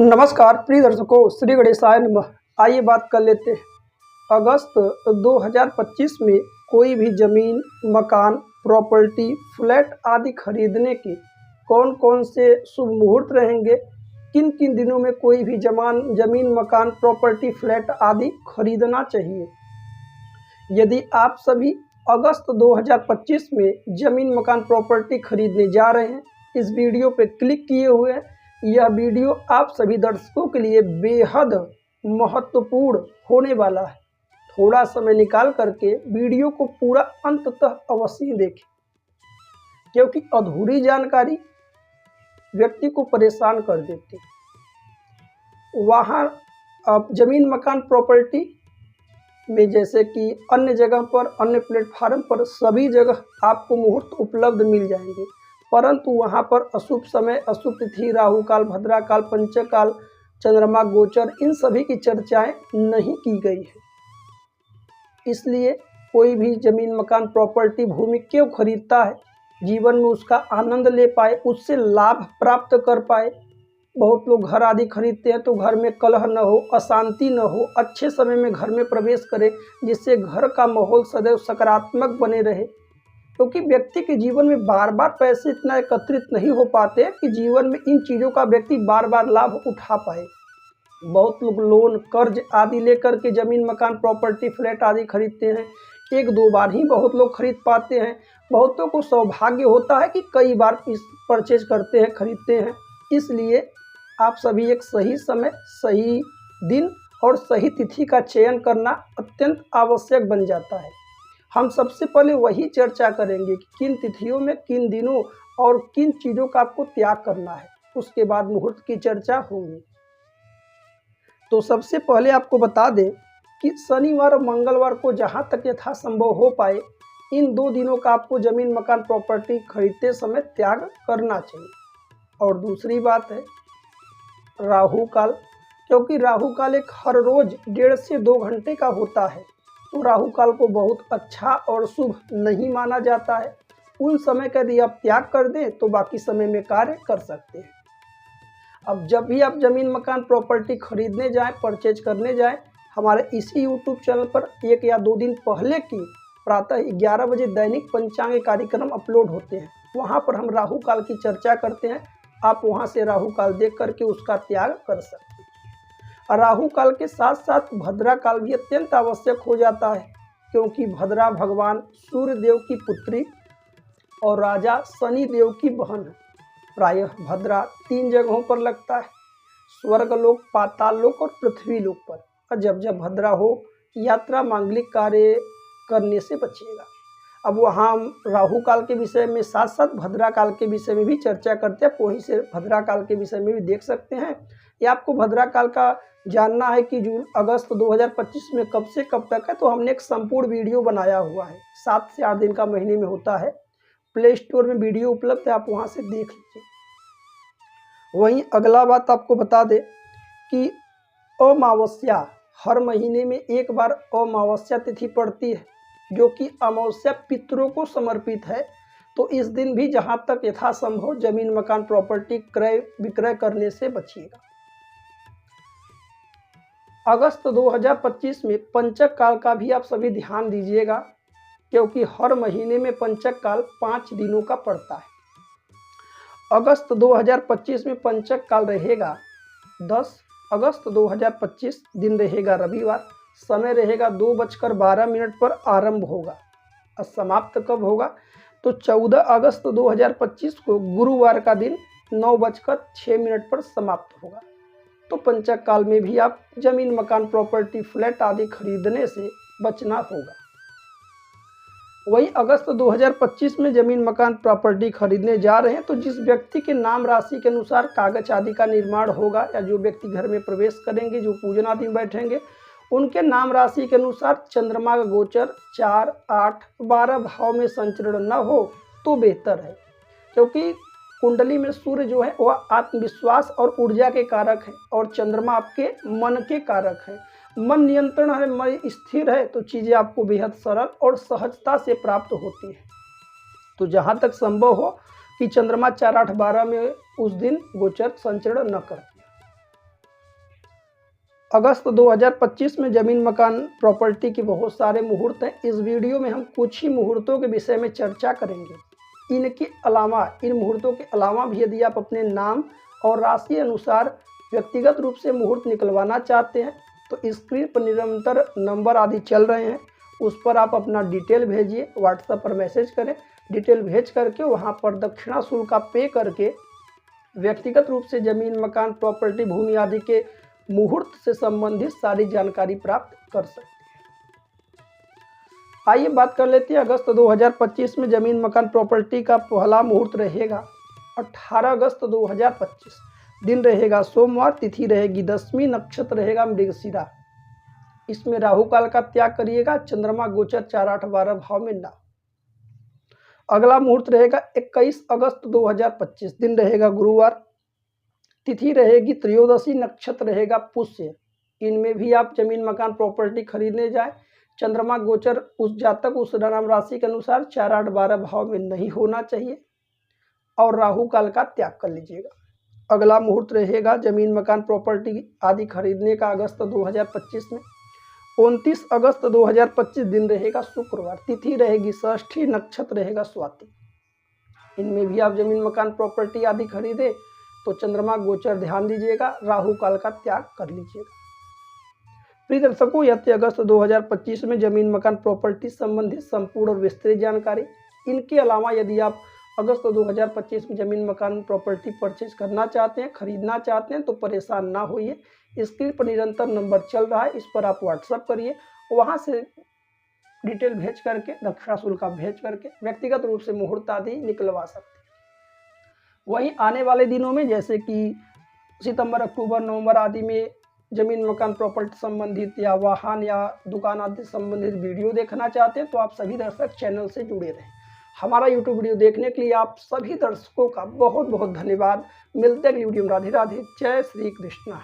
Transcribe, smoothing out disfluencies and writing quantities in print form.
नमस्कार प्रिय दर्शकों, श्री गणेशाय नमः। आइए बात कर लेते हैं। अगस्त 2025 में कोई भी ज़मीन, मकान, प्रॉपर्टी, फ्लैट आदि खरीदने के कौन कौन से शुभ मुहूर्त रहेंगे, किन किन दिनों में कोई भी ज़मीन, मकान, प्रॉपर्टी, फ्लैट आदि खरीदना चाहिए। यदि आप सभी अगस्त 2025 में ज़मीन, मकान, प्रॉपर्टी खरीदने जा रहे हैं, इस वीडियो पर क्लिक किए हुए हैं, यह वीडियो आप सभी दर्शकों के लिए बेहद महत्वपूर्ण होने वाला है। थोड़ा समय निकाल करके वीडियो को पूरा अंत तक अवश्य देखें, क्योंकि अधूरी जानकारी व्यक्ति को परेशान कर देती है। वहाँ अब ज़मीन, मकान, प्रॉपर्टी में जैसे कि अन्य जगह पर, अन्य प्लेटफार्म पर सभी जगह आपको मुहूर्त उपलब्ध मिल जाएंगे, परंतु वहाँ पर अशुभ समय, अशुभ तिथि, राहु काल, भद्रा काल, पंचक काल, चंद्रमा गोचर, इन सभी की चर्चाएं नहीं की गई है। इसलिए कोई भी ज़मीन, मकान, प्रॉपर्टी, भूमि क्यों खरीदता है, जीवन में उसका आनंद ले पाए, उससे लाभ प्राप्त कर पाए। बहुत लोग घर आदि खरीदते हैं तो घर में कलह न हो, अशांति न हो, अच्छे समय में घर में प्रवेश करें, जिससे घर का माहौल सदैव सकारात्मक बने रहे। क्योंकि व्यक्ति के जीवन में बार बार पैसे इतना एकत्रित नहीं हो पाते कि जीवन में इन चीज़ों का व्यक्ति बार बार लाभ उठा पाए। बहुत लोग लोन, कर्ज आदि लेकर के ज़मीन, मकान, प्रॉपर्टी, फ्लैट आदि खरीदते हैं। एक दो बार ही बहुत लोग खरीद पाते हैं। बहुतों को सौभाग्य होता है कि कई बार परचेज करते हैं, खरीदते हैं। इसलिए आप सभी एक सही समय, सही दिन और सही तिथि का चयन करना अत्यंत आवश्यक बन जाता है। हम सबसे पहले वही चर्चा करेंगे कि किन तिथियों में, किन दिनों और किन चीज़ों का आपको त्याग करना है। उसके बाद मुहूर्त की चर्चा होगी। तो सबसे पहले आपको बता दें कि शनिवार और मंगलवार को जहाँ तक यथासंभव हो पाए, इन दो दिनों का आपको ज़मीन, मकान, प्रॉपर्टी खरीदते समय त्याग करना चाहिए। और दूसरी बात है राहु काल, क्योंकि राहु काल एक हर रोज़ 1.5 से 2 घंटे का होता है, तो राहु काल को बहुत अच्छा और शुभ नहीं माना जाता है। उन समय का यदि आप त्याग कर दें तो बाकी समय में कार्य कर सकते हैं। अब जब भी आप ज़मीन, मकान, प्रॉपर्टी खरीदने जाएं, परचेज करने जाएं, हमारे इसी यूट्यूब चैनल पर 1 या 2 दिन पहले की प्रातः 11 बजे दैनिक पंचांग कार्यक्रम अपलोड होते हैं। वहां पर हम राहु काल की चर्चा करते हैं। आप वहां से राहु काल देख करके उसका त्याग कर सकते हैं। राहु काल के साथ साथ भद्रा काल भी अत्यंत आवश्यक हो जाता है, क्योंकि भद्रा भगवान सूर्य देव की पुत्री और राजा शनि देव की बहन है। प्रायः भद्रा 3 जगहों पर लगता है, स्वर्गलोक, पाताल लोक और पृथ्वी लोक पर। और जब भद्रा हो, यात्रा, मांगलिक कार्य करने से बचिएगा। अब वहाँ राहु काल के विषय में साथ साथ भद्रा काल के विषय में भी चर्चा करते हैं। वहीं से भद्रा काल के विषय में भी देख सकते हैं। या आपको भद्रा काल का जानना है कि अगस्त 2025 में कब से कब तक है, तो हमने एक संपूर्ण वीडियो बनाया हुआ है। 7 से 8 दिन का महीने में होता है। प्ले स्टोर में वीडियो उपलब्ध है, आप वहां से देख लीजिए। वहीं अगला बात आपको बता दें कि अमावस्या, हर महीने में एक बार अमावस्या तिथि पड़ती है, जो कि अमावस्या पितरों को समर्पित है। तो इस दिन भी जहां तक यथासंभव ज़मीन, मकान, प्रॉपर्टी क्रय विक्रय करने से बचिएगा। अगस्त 2025 में पंचक काल का भी आप सभी ध्यान दीजिएगा, क्योंकि हर महीने में पंचक काल 5 दिनों का पड़ता है। अगस्त 2025 में पंचक काल रहेगा 10 अगस्त 2025, दिन रहेगा रविवार, समय रहेगा 2:12 पर आरंभ होगा और समाप्त कब होगा, तो 14 अगस्त 2025 को गुरुवार का दिन 9:06 पर समाप्त होगा। तो पंचक काल में भी आप ज़मीन, मकान, प्रॉपर्टी, फ्लैट आदि खरीदने से बचना होगा। वही अगस्त 2025 में ज़मीन, मकान, प्रॉपर्टी खरीदने जा रहे हैं, तो जिस व्यक्ति के नाम राशि के अनुसार कागज आदि का निर्माण होगा, या जो व्यक्ति घर में प्रवेश करेंगे, जो पूजन आदि में बैठेंगे, उनके नाम राशि के अनुसार चंद्रमा का गोचर 4, 8, 12 भाव में संचरण न हो तो बेहतर है। क्योंकि कुंडली में सूर्य जो है वह आत्मविश्वास और ऊर्जा के कारक है, और चंद्रमा आपके मन के कारक है। मन नियंत्रण है, मन स्थिर है, तो चीज़ें आपको बेहद सरल और सहजता से प्राप्त होती है। तो जहाँ तक संभव हो कि चंद्रमा 4, 8, 12 में उस दिन गोचर संचरण न करते। अगस्त 2025 में ज़मीन मकान प्रॉपर्टी के बहुत सारे मुहूर्त हैं। इस वीडियो में हम कुछ ही मुहूर्तों के विषय में चर्चा करेंगे। इनके अलावा, इन मुहूर्तों के अलावा भी यदि आप अपने नाम और राशि अनुसार व्यक्तिगत रूप से मुहूर्त निकलवाना चाहते हैं तो स्क्रीन पर निरंतर नंबर आदि चल रहे हैं, उस पर आप अपना डिटेल भेजिए, व्हाट्सएप पर मैसेज करें। डिटेल भेज करके वहां पर दक्षिणा शुल्क का पे करके व्यक्तिगत रूप से ज़मीन मकान प्रॉपर्टी भूमि आदि के मुहूर्त से संबंधित सारी जानकारी प्राप्त कर सकते हैं। आइए बात कर लेते हैं अगस्त 2025 में ज़मीन मकान प्रॉपर्टी का पहला मुहूर्त रहेगा 18 अगस्त 2025। दिन रहेगा सोमवार, तिथि रहेगी दशमी, नक्षत्र रहेगा मृगशिरा। इसमें राहु काल का त्याग करिएगा। चंद्रमा गोचर 4-8-12 भाव में ना। अगला मुहूर्त रहेगा 21 अगस्त 2025। दिन रहेगा गुरुवार, तिथि रहेगी त्रयोदशी, नक्षत्र रहेगा पुष्य। इनमें भी आप जमीन मकान प्रॉपर्टी खरीदने जाए, चंद्रमा गोचर उस जातक उस नाम राशि के अनुसार 4-8-12 भाव में नहीं होना चाहिए और राहु काल का त्याग कर लीजिएगा। अगला मुहूर्त रहेगा जमीन मकान प्रॉपर्टी आदि खरीदने का अगस्त 2025 में 29 अगस्त 2025। दिन रहेगा शुक्रवार, तिथि रहेगी षष्ठी, नक्षत्र रहेगा स्वाति। इनमें भी आप जमीन मकान प्रॉपर्टी आदि खरीदे तो चंद्रमा गोचर ध्यान दीजिएगा, राहु काल का त्याग कर लीजिएगा। प्रिय दर्शकों, यह थी अगस्त 2025 में जमीन मकान प्रॉपर्टी संबंधित संपूर्ण और विस्तृत जानकारी। इनके अलावा यदि आप अगस्त 2025 में ज़मीन मकान प्रॉपर्टी परचेज करना चाहते हैं, खरीदना चाहते हैं तो परेशान ना होइए। स्क्रीन पर निरंतर नंबर चल रहा है, इस पर आप व्हाट्सएप करिए, वहां से डिटेल भेज करके दक्षिणा शुल्क भेज करके व्यक्तिगत रूप से मुहूर्त आदि निकलवा सकते हैं। वहीं आने वाले दिनों में जैसे कि सितंबर, अक्टूबर, नवंबर आदि में जमीन मकान प्रॉपर्टी संबंधित या वाहन या दुकान आदि संबंधित वीडियो देखना चाहते हैं तो आप सभी दर्शक चैनल से जुड़े रहें। हमारा यूट्यूब वीडियो देखने के लिए आप सभी दर्शकों का बहुत बहुत धन्यवाद। मिलते हैं अगली वीडियो में। राधे राधे, जय श्री कृष्णा।